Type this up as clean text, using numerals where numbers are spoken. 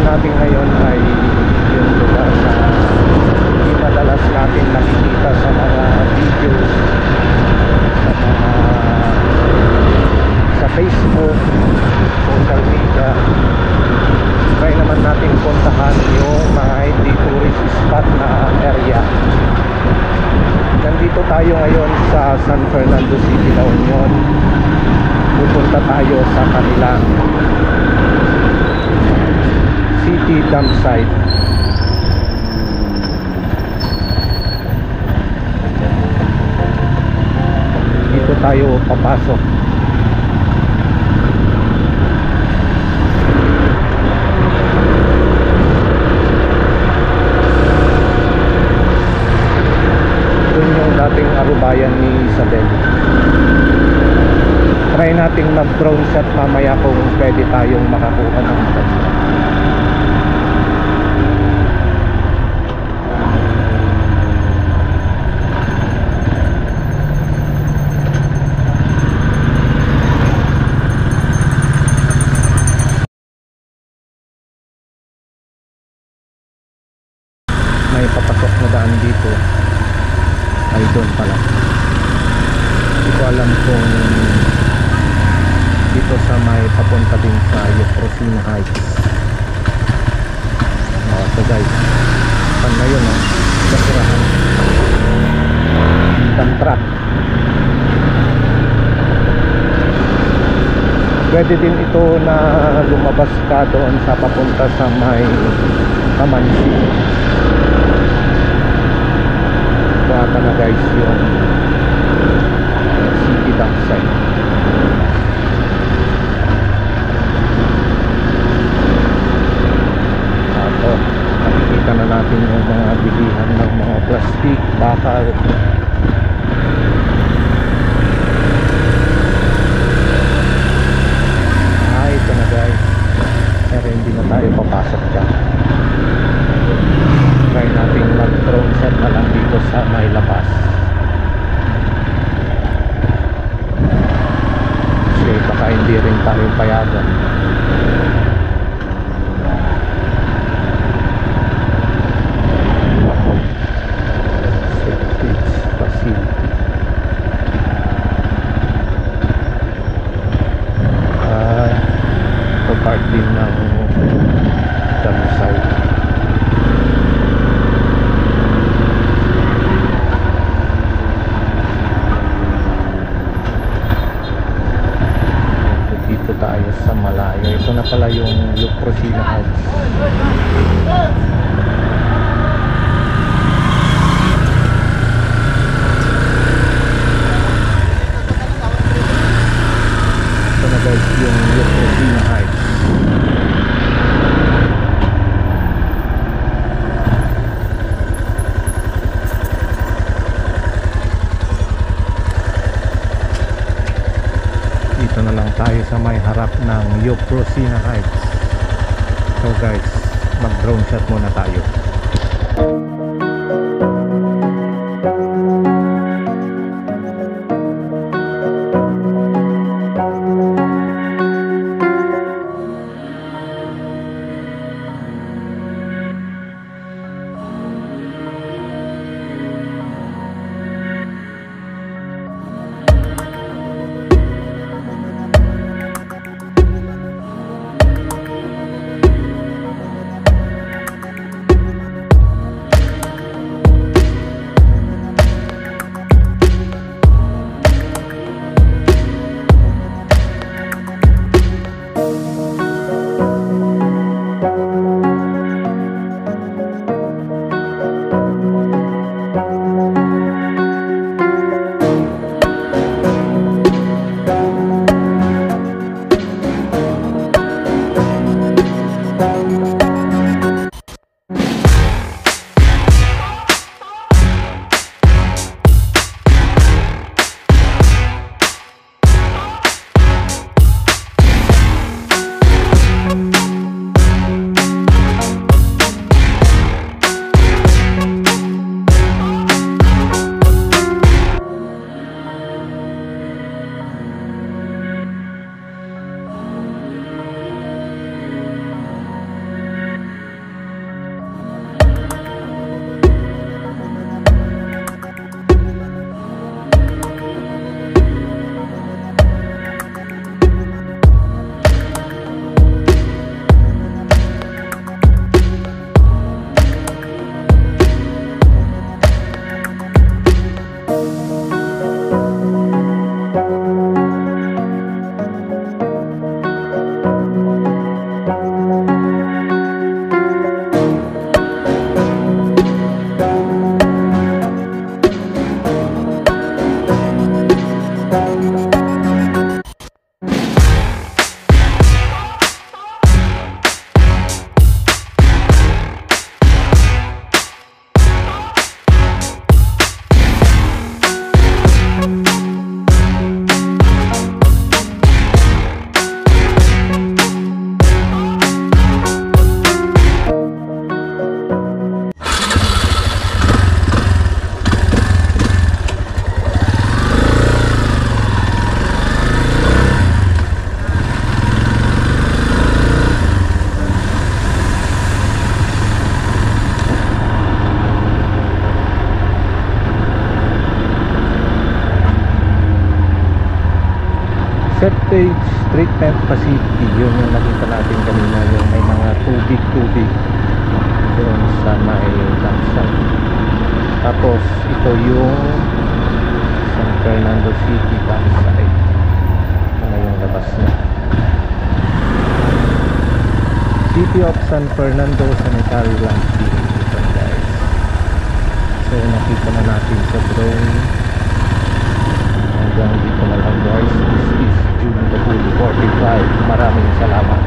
natin ngayon ay yung lugar na hindi madalas natin nakikita sa mga videos, sa Facebook, social media. Try naman natin puntahan yung mga hindi tourist spot na area. Nandito tayo ngayon sa San Fernando City, La Union. Pupunta tayo sa kanilang city dump site. Dito tayo papasok. Doon yung dating arubayan ni Isabel. Try nating mag-drone shot mamaya kung pwede tayong makakuha ng maganda. May papasok na daan dito. Ay, doon pala. Hindi ko alam kung dito sa may papunta din sa Euprosina Heights. So guys, pan na yun, basurahan, dump truck. Pwede din ito na lumabas ka doon sa papunta sa may Kamansi. Ito ata na guys yung city dump site. Nakikita na natin yung mga bilihan ng mga plastic, bakal. Ito na guys, pero hindi na tayo papasok dyan. Try natin mag-drone shot na lang dito sa may labas. Kasi baka hindi rin tayo payagan. Part din ng dump site. Dito tayo sa malayo. Ito na pala yung Euprosina Heights. Ito na guys yung Euprosina Heights. Dito na lang tayo sa may harap ng Euprosina Heights. So guys, mag drone shot muna tayo. treatment facility. Yun yung nakita natin kanina, yung may mga tubig doon sa may campsite. Tapos ito yung San Fernando City campsite. Ito na yung labas niya. City of San Fernando Sanitary Landfill. Ito guys. So nakita na natin sa drone. Hanggang dito na lang guys. This is June the Pool 45. Maraming salamat.